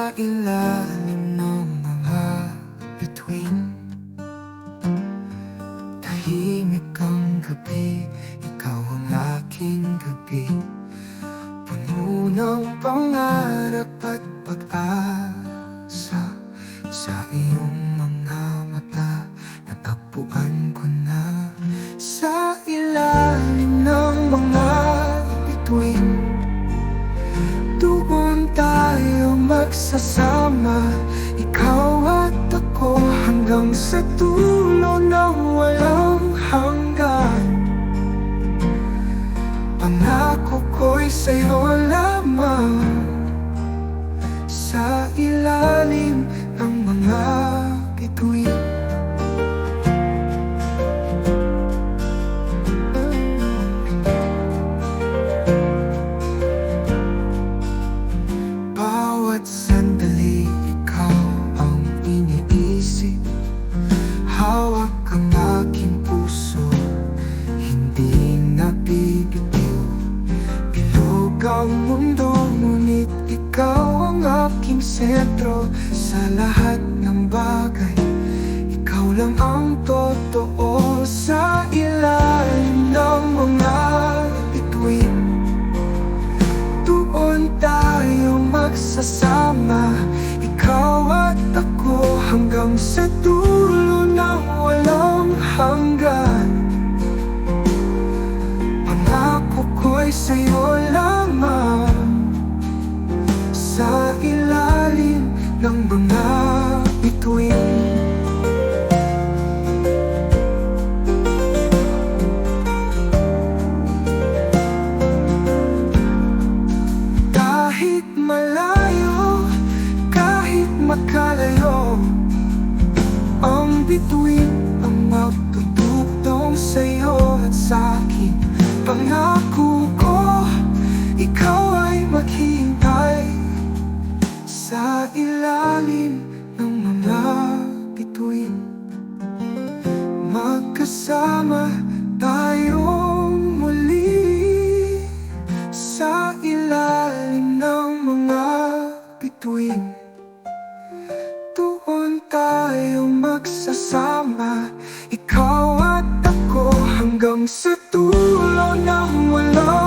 Sa ilalim ng mga bituin, tahimik ang gabi, ikaw ang aking gabi. Puno ng pangarap at pag-asa. Sa iyong mga mata, natagpuan ko na. Sa ilalim ng mga bituin, doon tayo magsasama, ikaw at ako, hanggang sa dulo ng walang hanggan. Pangako ko'y sa'yo lamang, sa ilalim ng mga bituin. Bawat sandali, ikaw ang iniisip. Hawak ang aking puso, hindi nabibitiw. Bilog ang mundo, ngunit ikaw ang aking sentro. Sa lahat ng bagay, ikaw lang ang totoo. Sa ilalim ng mga bituin, doon tayo magsasama, ikaw at ako, hanggang sa dulo ng walang hanggan. Pangako ko'y sa'yo lamang, sa ilalim ng mga bituin. Kahit malayo, kahit makalayo, ang bituin ang magtutugtong sa'yo at sa'kin. Pangako ko, ikaw ay maghihintay, sa ilalim ng mga bituin. Magkasama tayong muli, sa ilalim ng mga bituin. Doon tayo magsasama, ikaw at ako, hanggang sa dulo ng walang